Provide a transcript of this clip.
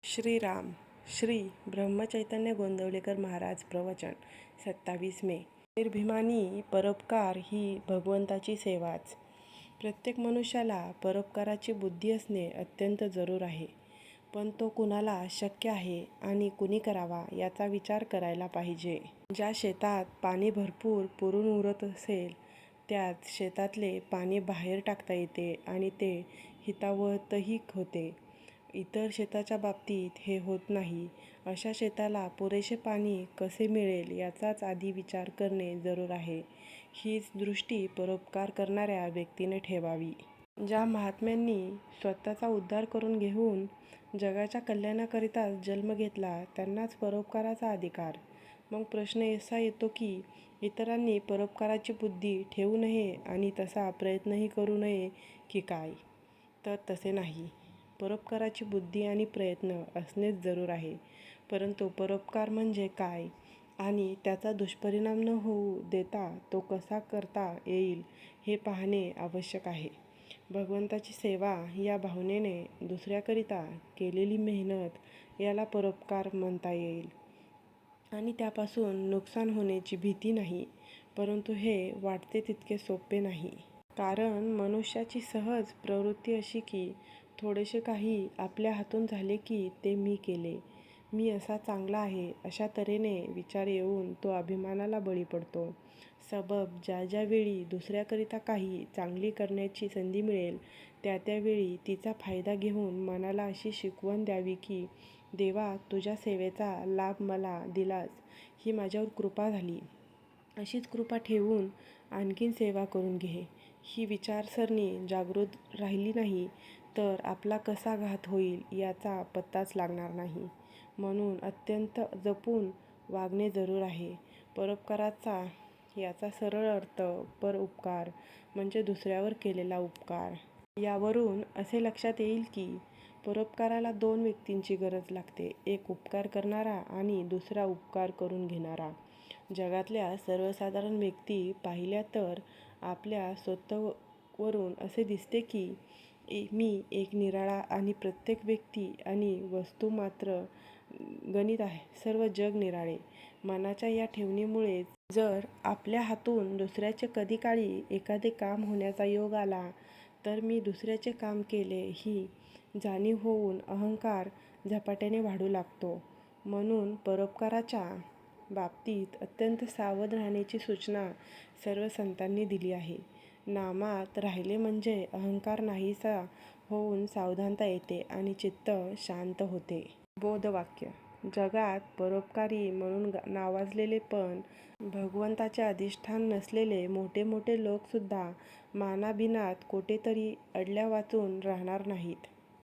श्रीराम श्री ब्रह्मचैतन्य गोंदवलेकर महाराज प्रवचन 27 मे. निर्भिमानी परोपकार ही भगवंताची सेवाच. प्रत्येक मनुष्याला परोपकाराची बुद्धी असणे अत्यंत जरूर आहे. पण तो कुणाला शक्य आहे आणि कुणी करावा याचा विचार करायला पाहिजे. ज्या शेतात पाणी भरपूर पुरून उरत असेल त्याच शेतातले पाणी बाहेर टाकता येते आणि ते हितावहही होते. इतर शेताच्या बाबतीत हे होत नाही. अशा शेताला पुरेसे पाणी कसे मिळेल याचाच आधी विचार करणे जरूर आहे. हीच दृष्टी परोपकार करणाऱ्या व्यक्तीने ठेवावी. ज्या महात्म्यांनी स्वतःचा उद्धार करून घेऊन जगाच्या कल्याणाकरिता जन्म घेतला त्यांनाच परोपकाराचा अधिकार. मग प्रश्न असा येतो की इतरांनी परोपकाराची बुद्धी ठेवू नये आणि तसा प्रयत्नही करू नये की काय? तर तसे नाही. परोपकाराची बुद्धी आणि प्रयत्न असणेच जरूर आहे. परंतु परोपकार म्हणजे काय आणि त्याचा दुष्परिणाम न होऊ देता तो कसा करता येईल हे पाहणे आवश्यक आहे. भगवंताची सेवा या भावनेने दुसऱ्याकरिता केलेली मेहनत याला परोपकार म्हणता येईल आणि त्यापासून नुकसान होण्याची भीती नाही. परंतु हे वाटते तितके सोपे नाही. कारण मनुष्याची सहज प्रवृत्ती अशी की थोडेसे काही आपल्या हातून झाले की ते मी केले, मी असा चांगला आहे अशा तऱ्हेने विचार येऊन तो अभिमानाला बळी पडतो. सबब ज्या ज्या वेळी दुसऱ्याकरिता काही चांगली करण्याची संधी मिळेल त्या त्यावेळी तिचा फायदा घेऊन मनाला अशी शिकवण द्यावी की देवा तुझ्या सेवेचा लाभ मला दिलास, ही माझ्यावर कृपा झाली. अशीच कृपा ठेवून आणखीन सेवा करून घे. ही विचारसरणी जागृत राहिली नाही तर आपला कसा घात होईल याचा पत्ताच लागणार नाही. म्हणून अत्यंत जपून वागणे जरूर आहे. परोपकाराचा याचा सरळ अर्थ परोपकार म्हणजे दुसऱ्यावर केलेला उपकार. यावरून असे लक्षात येईल की परोपकाराला दोन व्यक्तींची गरज लागते, एक उपकार करणारा आणि दुसरा उपकार करून घेणारा. जगातल्या सर्वसाधारण व्यक्ती पाहिल्या तर आपल्या स्वतःवरून असे दिसते की मी एक निराळा आणि प्रत्येक व्यक्ती आणि वस्तू मात्र गणित आहे, सर्व जग निराळे. मनाच्या या ठेवणीमुळेच जर आपल्या हातून दुसऱ्याचे कधी काळी एखादे काम होण्याचा योग आला तर मी दुसऱ्याचे काम केले ही जाणीव होऊन अहंकार झपाट्याने वाढू लागतो. म्हणून परोपकाराच्या बाबतीत अत्यंत सावध राहण्याची सूचना सर्व संतांनी दिली आहे. नामात राहिले म्हणजे अहंकार नाहीसा होऊन सावधानता येते आणि चित्त शांत होते. बोधवाक्य. जगात परोपकारी म्हणून नावाजलेले पण भगवंताचे अधिष्ठान नसलेले मोठे मोठे लोकसुद्धा मानाभिनात कोठेतरी अडल्या वाचून राहणार नाहीत.